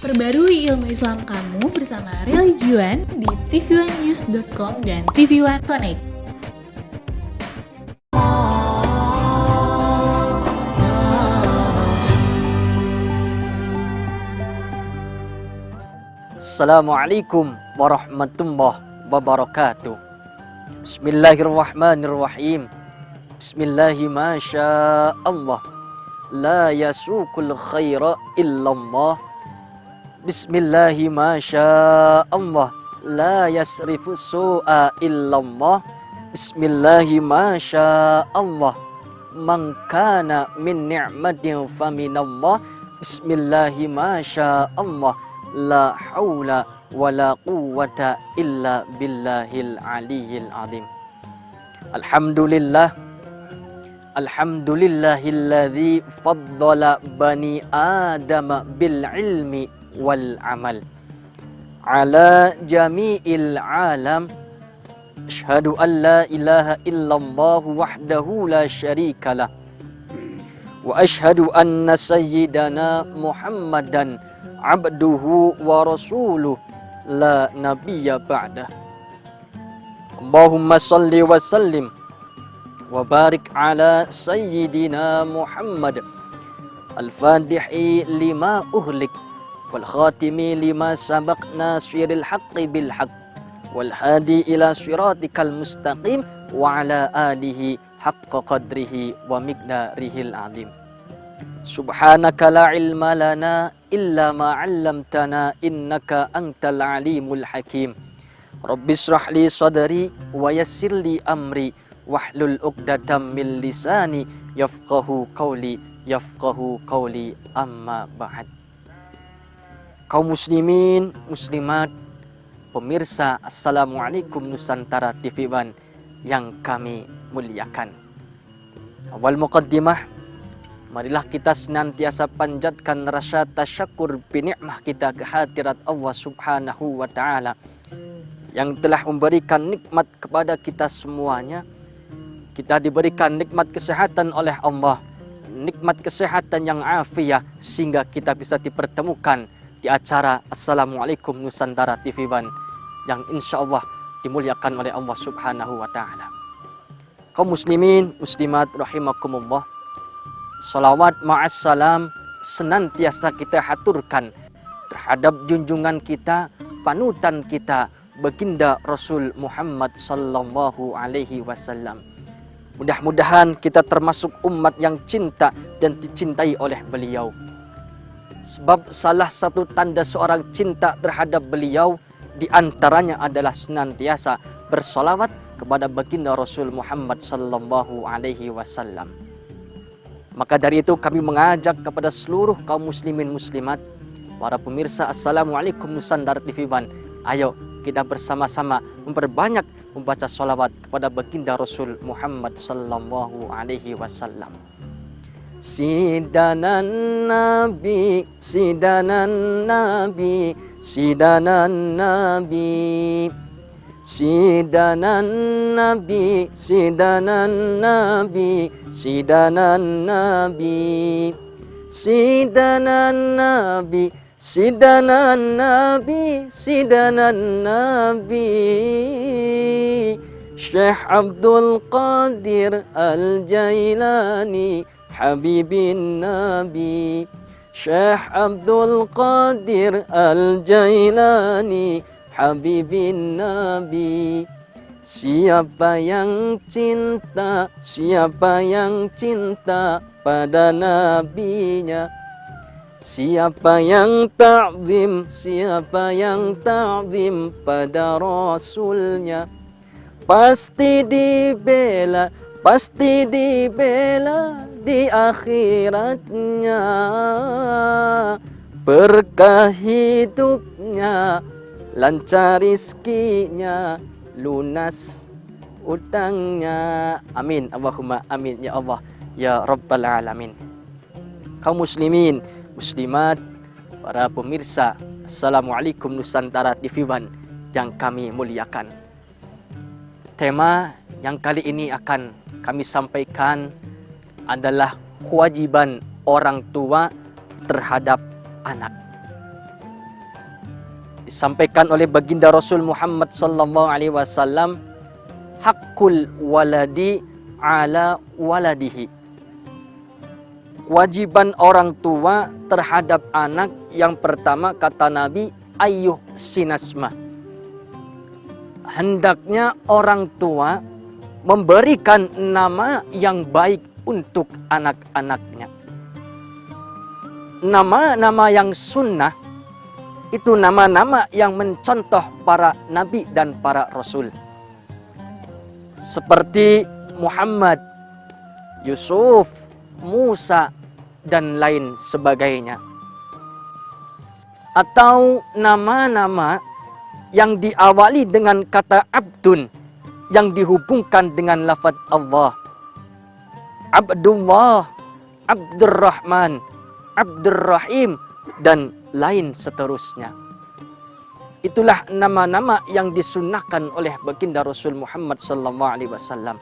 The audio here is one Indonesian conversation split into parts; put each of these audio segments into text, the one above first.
Perbarui ilmu Islam kamu bersama Religion di tv1news.com dan TV1 Connect. Assalamualaikum warahmatullahi wabarakatuh. Bismillahirrahmanirrahim. Bismillahi masyaallah. La yasukul khaira illallah. Bismillahi masyaallah. La yasrifu su'a illallah. Bismillahi masyaallah. Man kana min ni'matin faminallah. Bismillahi masyaallah. La haula wa la quwwata illa billahil aliyyil azim. Alhamdulillah. Alhamdulillahilladzi faddala bani Adam bil ilmi wal amal ala jami'il alam. Asyhadu an la ilaha illallah wahdahu la syarikalah wa asyhadu anna sayyidana Muhammadan abduhu wa rasuluh la nabiyya ba'dah. Allahumma salli wa sallim wa barik ala sayyidina Muhammad al-fatihi lima uhlik wal khatimi lima sabaq nasiril haqqi bil haqq wal hadi ila siratikal mustaqim wa ala alihi haqqa qadrihi wa miqdarihil azim. Subhanaka la ilma lana illa ma 'allamtana innaka antal alimul hakim. Rabbi shrah li sadri wa yassir li amri wahlul 'uqdatam min lisani yafqahu qawli amma ba'd. Kaum muslimin muslimat pemirsa, assalamualaikum Nusantara TV One yang kami muliakan. Awal muqaddimah, marilah kita senantiasa panjatkan rasa tasyakur binikmah kita ke hadirat Allah Subhanahu wa Ta'ala yang telah memberikan nikmat kepada kita semuanya. Kita diberikan nikmat kesehatan oleh Allah, nikmat kesehatan yang afiah, sehingga kita bisa dipertemukan di acara Assalamualaikum Nusantara TV One yang insya Allah dimuliakan oleh Allah Subhanahu wa Ta'ala. Kaum muslimin muslimat rahimakumullah, salawat ma'assalam senantiasa kita haturkan terhadap junjungan kita, panutan kita, baginda Rasul Muhammad sallallahu alaihi wasallam. Mudah-mudahan kita termasuk umat yang cinta dan dicintai oleh beliau. Sebab salah satu tanda seorang cinta terhadap beliau di antaranya adalah senantiasa bersolawat kepada baginda Rasul Muhammad sallallahu alaihi wasallam. Maka dari itu kami mengajak kepada seluruh kaum muslimin muslimat, para pemirsa Assalamualaikum Nusantara TV One, ayo kita bersama-sama memperbanyak membaca sholawat kepada baginda Rasul Muhammad sallallahu alaihi wasallam. Sidanan Nabi, Sidanan Nabi, Sidanan Nabi, Sidanan Nabi, Sidanan Nabi, Sidanan Nabi, Sidanan Nabi, Sidanan Nabi, Sidanan Nabi, Syekh Abdul Qadir Al-Jailani Habibin Nabi, Syekh Abdul Qadir Al-Jailani Habibin Nabi. Siapa yang cinta, siapa yang cinta pada nabinya, siapa yang ta'zim, siapa yang ta'zim pada rasulnya, pasti dibela, pasti dibela di akhiratnya. Berkah hidupnya, lancar rizkinya, lunas utangnya. Amin, Allahumma amin ya Allah ya Rabbal Alamin. Kaum muslimin muslimat, para pemirsa Assalamualaikum Nusantara TV One yang kami muliakan. Tema yang kali ini akan kami sampaikan adalah kewajiban orang tua terhadap anak. disampaikan oleh baginda Rasul Muhammad sallallahu alaihi wasallam, hakul waladi ala waladihi. Kewajiban orang tua terhadap anak yang pertama kata Nabi, ayyuh sinasma. Hendaknya orang tua memberikan nama yang baik untuk anak-anaknya. Nama-nama yang sunnah itu nama-nama yang mencontoh para nabi dan para rasul. Seperti Muhammad, Yusuf, Musa, dan lain sebagainya. Atau nama-nama yang diawali dengan kata abdun, yang dihubungkan dengan lafaz Allah. Abdullah, Abdurrahman, Abdurrahim, dan lain seterusnya. Itulah nama-nama yang disunnahkan oleh baginda Rasul Muhammad SAW.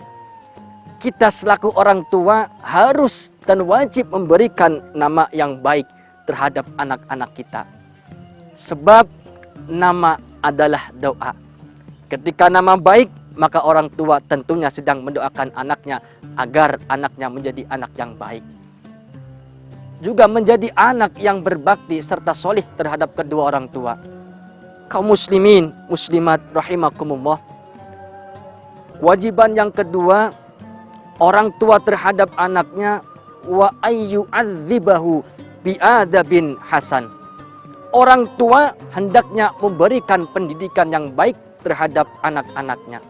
Kita selaku orang tua harus dan wajib memberikan nama yang baik terhadap anak-anak kita. Sebab nama adalah doa. Ketika nama baik, maka orang tua tentunya sedang mendoakan anaknya agar anaknya menjadi anak yang baik. Juga menjadi anak yang berbakti serta solih terhadap kedua orang tua. Kaum muslimin, muslimat rahimakumullah. Kewajiban yang kedua, orang tua terhadap anaknya, wa ayyu'adzibahu bi'adabin hasan. Orang tua hendaknya memberikan pendidikan yang baik terhadap anak-anaknya.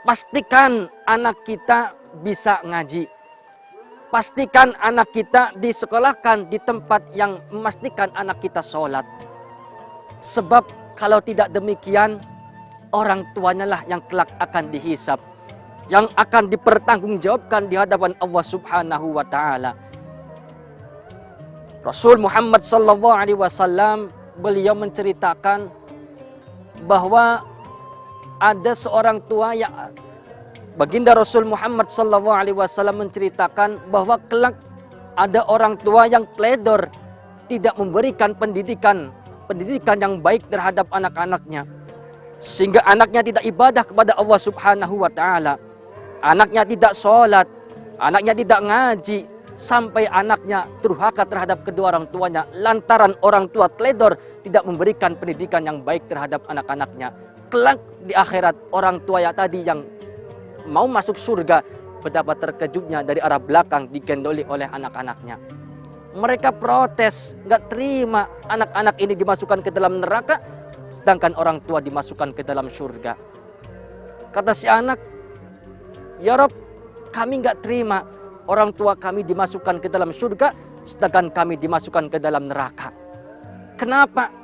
Pastikan anak kita bisa ngaji. Pastikan anak kita disekolahkan di tempat yang memastikan anak kita sholat. Sebab kalau tidak demikian, orang tuanya lah yang kelak akan dihisab, yang akan dipertanggungjawabkan di hadapan Allah Subhanahu wa Ta'ala. Rasul Muhammad sallallahu alaihi wasallam beliau menceritakan bahwa ada seorang tua yang baginda Rasul Muhammad sallallahu alaihi wasallam menceritakan bahwa kelak ada orang tua yang teledor, tidak memberikan pendidikan yang baik terhadap anak-anaknya, sehingga anaknya tidak ibadah kepada Allah Subhanahu wa Ta'ala, anaknya tidak sholat, anaknya tidak ngaji, sampai anaknya durhaka terhadap kedua orang tuanya lantaran orang tua teledor tidak memberikan pendidikan yang baik terhadap anak-anaknya. Kelak di akhirat, orang tua ya tadi yang mau masuk surga betapa terkejutnya dari arah belakang digendoli oleh anak-anaknya. Mereka protes, nggak terima anak-anak ini dimasukkan ke dalam neraka, sedangkan orang tua dimasukkan ke dalam surga. Kata si anak, ya Rob, kami nggak terima orang tua kami dimasukkan ke dalam surga, sedangkan kami dimasukkan ke dalam neraka. Kenapa?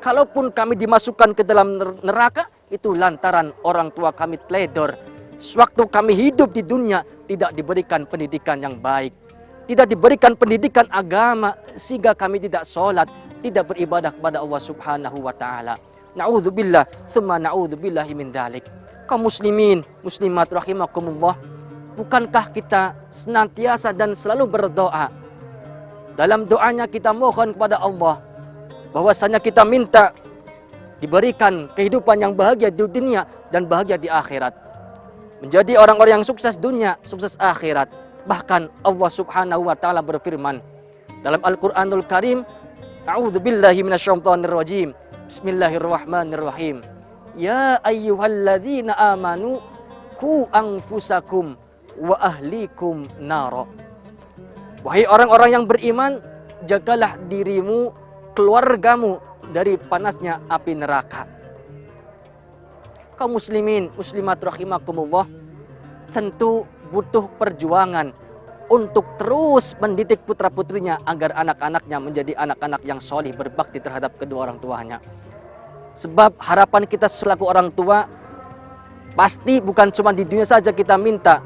Kalaupun kami dimasukkan ke dalam neraka, itu lantaran orang tua kami teledor. Sewaktu kami hidup di dunia, tidak diberikan pendidikan yang baik, tidak diberikan pendidikan agama, sehingga kami tidak sholat, tidak beribadah kepada Allah Subhanahu wa Ta'ala. Na'udzubillah, tsumma na'udzubillahi min dzalik. Kaum muslimin, muslimat rahimakumullah, bukankah kita senantiasa dan selalu berdoa? Dalam doanya kita mohon kepada Allah bahwasanya kita minta diberikan kehidupan yang bahagia di dunia dan bahagia di akhirat. Menjadi orang-orang yang sukses dunia, sukses akhirat. Bahkan Allah Subhanahu wa Ta'ala berfirman dalam Al-Qur'anul Karim, A'udzubillahi minasyaitonir rajim. Bismillahirrahmanirrahim. Ya ayyuhalladzina amanu qu anfusakum wa ahlikum nara. Wahai orang-orang yang beriman, jagalah dirimu, keluargamu dari panasnya api neraka. Kaum muslimin, muslimat rahimakumullah, tentu butuh perjuangan untuk terus mendidik putra-putrinya agar anak-anaknya menjadi anak-anak yang solih, berbakti terhadap kedua orang tuanya. Sebab harapan kita selaku orang tua pasti bukan cuma di dunia saja kita minta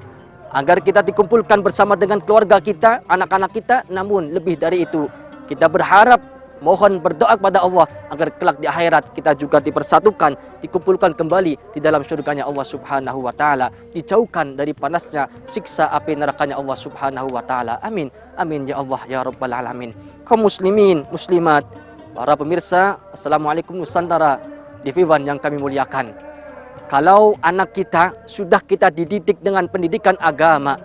agar kita dikumpulkan bersama dengan keluarga kita, anak-anak kita, namun lebih dari itu kita berharap mohon berdoa kepada Allah agar kelak di akhirat kita juga dipersatukan, dikumpulkan kembali di dalam surganya Allah Subhanahu wa taala, dijauhkan dari panasnya siksa api nerakanya Allah Subhanahu wa taala. Amin. Amin ya Allah ya rabbal alamin. Kaum muslimin, muslimat, para pemirsa, Assalamualaikum Nusantara TV1 yang kami muliakan. Kalau anak kita sudah kita dididik dengan pendidikan agama,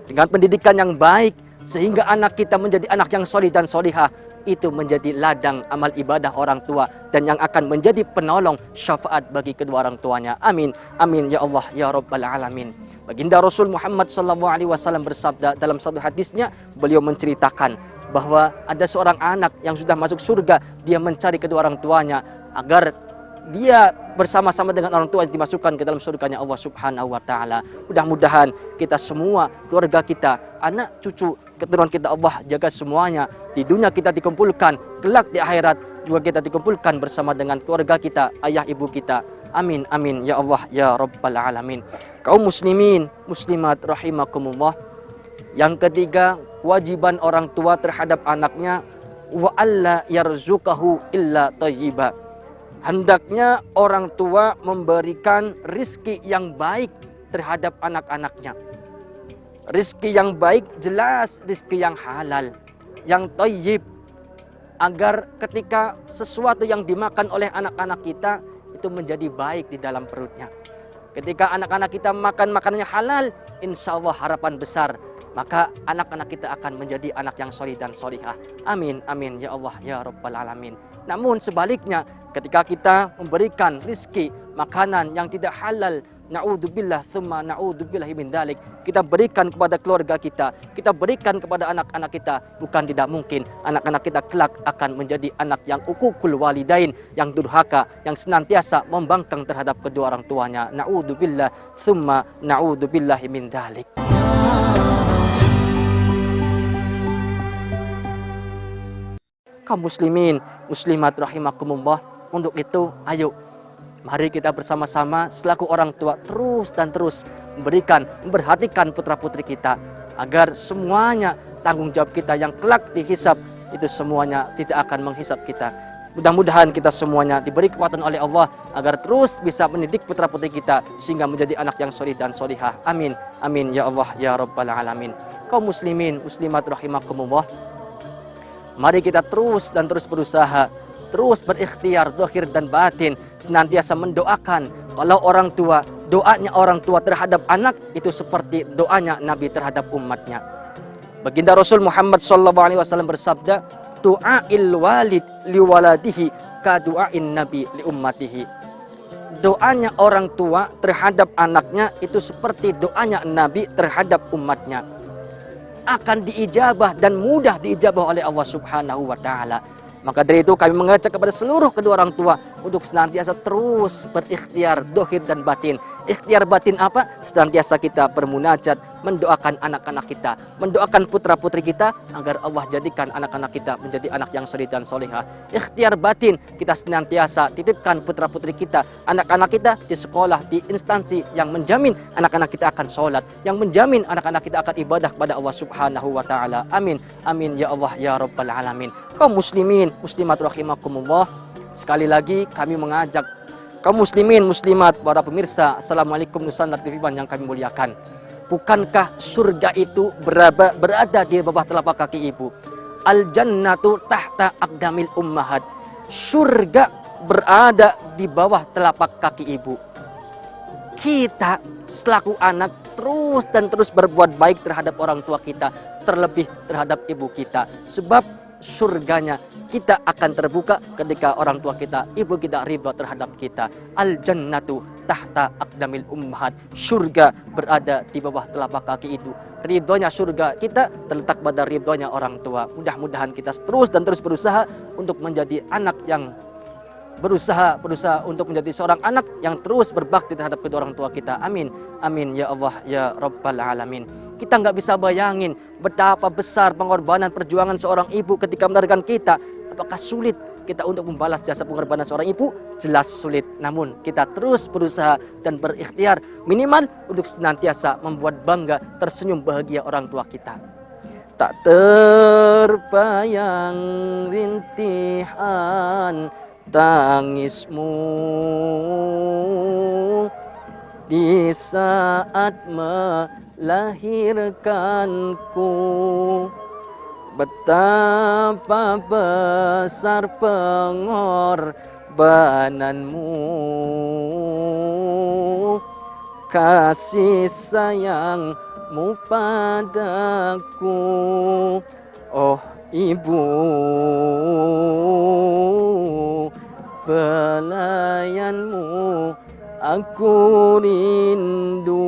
dengan pendidikan yang baik, sehingga anak kita menjadi anak yang solih dan solihah, itu menjadi ladang amal ibadah orang tua dan yang akan menjadi penolong syafaat bagi kedua orang tuanya. Amin. Amin ya Allah ya rabbal alamin. Baginda Rasul Muhammad SAW bersabda dalam satu hadisnya, beliau menceritakan bahwa ada seorang anak yang sudah masuk surga, dia mencari kedua orang tuanya agar dia bersama-sama dengan orang tua dimasukkan ke dalam surganya Allah Subhanahu wa taala. Mudah-mudahan kita semua, keluarga kita, anak cucu, keturunan kita Allah jaga semuanya. Di dunia kita dikumpulkan, kelak di akhirat juga kita dikumpulkan bersama dengan keluarga kita, ayah ibu kita. Amin amin ya Allah ya rabbal alamin. Kaum muslimin, muslimat rahimakumullah. Yang ketiga, kewajiban orang tua terhadap anaknya, wa alla yarzuqahu illa thayyiba. Hendaknya orang tua memberikan rizki yang baik terhadap anak-anaknya. Rizki yang baik jelas rizki yang halal, yang thayyib, agar ketika sesuatu yang dimakan oleh anak-anak kita itu menjadi baik di dalam perutnya. Ketika anak-anak kita makan makanannya halal, insya Allah harapan besar, maka anak-anak kita akan menjadi anak yang solih dan solihah. Amin, amin ya Allah ya rabbal alamin. Namun sebaliknya, ketika kita memberikan rizki makanan yang tidak halal, na'udzubillah thumma na'udzubillahi min dalik, kita berikan kepada keluarga kita, kita berikan kepada anak-anak kita, bukan tidak mungkin anak-anak kita kelak akan menjadi anak yang uququl walidain, yang durhaka, yang senantiasa membangkang terhadap kedua orang tuanya. Na'udzubillah thumma na'udzubillahi min dalik. Kaum muslimin, muslimat rahimakumullah, untuk itu ayo mari kita bersama-sama selaku orang tua terus dan terus memperhatikan putra-putri kita agar semuanya tanggung jawab kita yang kelak dihisab itu semuanya tidak akan menghisab kita. Mudah-mudahan kita semuanya diberi kekuatan oleh Allah agar terus bisa mendidik putra-putri kita sehingga menjadi anak yang solih dan solihah. Amin. Amin ya Allah ya rabbal alamin. Kaum muslimin, muslimat rahimakumullah, mari kita terus dan terus berusaha, terus berikhtiar zahir dan batin, senantiasa mendoakan. Kalau orang tua, doanya orang tua terhadap anak itu seperti doanya Nabi terhadap umatnya. Baginda Rasul Muhammad SAW bersabda, du'ail walid liwaladihi ka du'ain nabi li ummatihi. Doanya orang tua terhadap anaknya itu seperti doanya Nabi terhadap umatnya. Akan diijabah dan mudah diijabah oleh Allah Subhanahu wa taala. Maka dari itu kami mengajak kepada seluruh kedua orang tua untuk senantiasa terus berikhtiar zahir dan batin. Ikhtiar batin apa? Senantiasa kita bermunajat, mendoakan anak-anak kita, mendoakan putra-putri kita agar Allah jadikan anak-anak kita menjadi anak yang soleh dan solehah. Ikhtiar batin, kita senantiasa titipkan putra-putri kita, anak-anak kita di sekolah, di instansi yang menjamin anak-anak kita akan sholat, yang menjamin anak-anak kita akan ibadah kepada Allah Subhanahu wa taala. Amin. Amin ya Allah ya rabbal alamin. Kaum muslimin, muslimat rahimakumullah, sekali lagi kami mengajak kaum muslimin, muslimat, para pemirsa, Assalamualaikum Nusantara TV1 yang kami muliakan. Bukankah surga itu berada di bawah telapak kaki ibu? Al-jannatu tahta aqdamil ummahat. Surga berada di bawah telapak kaki ibu. Kita selaku anak terus dan terus berbuat baik terhadap orang tua kita, terlebih terhadap ibu kita. Sebab surganya kita akan terbuka ketika orang tua kita, ibu kita ridha terhadap kita. Al-jannatu tahta aqdamil ummahat. Surga berada di bawah telapak kaki itu. Ridhonya surga kita terletak pada ridhonya orang tua. Mudah-mudahan kita terus dan terus berusaha untuk menjadi anak yang berusaha untuk menjadi seorang anak yang terus berbakti terhadap kedua orang tua kita. Amin. Amin ya Allah ya rabbal alamin. Kita nggak bisa bayangin betapa besar pengorbanan perjuangan seorang ibu ketika melahirkan kita. Apakah sulit kita untuk membalas jasa pengorbanan seorang ibu? Jelas sulit. Namun kita terus berusaha dan berikhtiar minimal untuk senantiasa membuat bangga, tersenyum bahagia orang tua kita. Tak terbayang rintihan tangismu di saat melahirkanku. Betapa besar pengorbananmu, kasih sayangmu padaku. Oh ibu, pelayanmu aku rindu.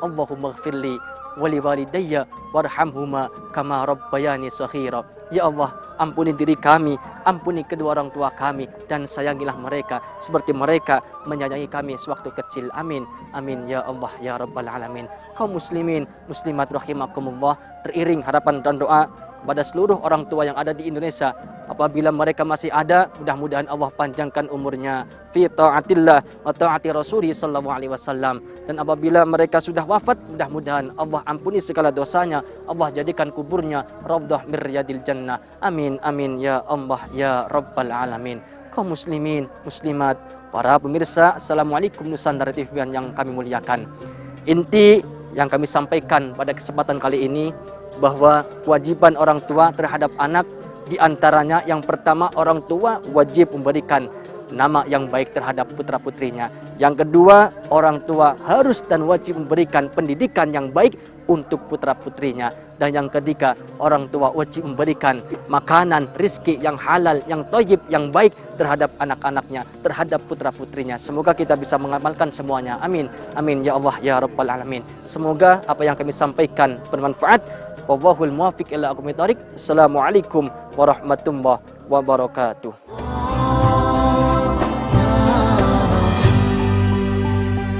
Allahumma gfirli wali walidayya warhamhuma kama rabbayani shaghira. Ya Allah, ampuni diri kami, ampuni kedua orang tua kami, dan sayangilah mereka seperti mereka menyayangi kami sewaktu kecil. Amin. Amin ya Allah ya rabbal alamin. Kaum muslimin muslimat rahimakumullah, teriring harapan dan doa pada seluruh orang tua yang ada di Indonesia. Apabila mereka masih ada, mudah-mudahan Allah panjangkan umurnya fi taatillah wa taati Rasulih sallallahu alaihi wasallam. Dan apabila mereka sudah wafat, mudah-mudahan Allah ampuni segala dosanya, Allah jadikan kuburnya raudhah min riyadil jannah. Amin amin ya Allah ya rabbal alamin. Kaum muslimin muslimat, para pemirsa, assalamualaikum Nusantara TV yang kami muliakan. Inti yang kami sampaikan pada kesempatan kali ini, bahwa kewajiban orang tua terhadap anak, diantaranya yang pertama, orang tua wajib memberikan nama yang baik terhadap putra-putrinya. Yang kedua, orang tua harus dan wajib memberikan pendidikan yang baik untuk putra-putrinya. Dan yang ketiga, orang tua wajib memberikan makanan, rizki yang halal, yang thayyib, yang baik terhadap anak-anaknya, terhadap putra-putrinya. Semoga kita bisa mengamalkan semuanya. Amin. Amin ya Allah ya rabbal alamin. Semoga apa yang kami sampaikan bermanfaat. Wallahul muwaffiq ila aqwamit thoriq. Assalamualaikum warahmatullahi wabarakatuh.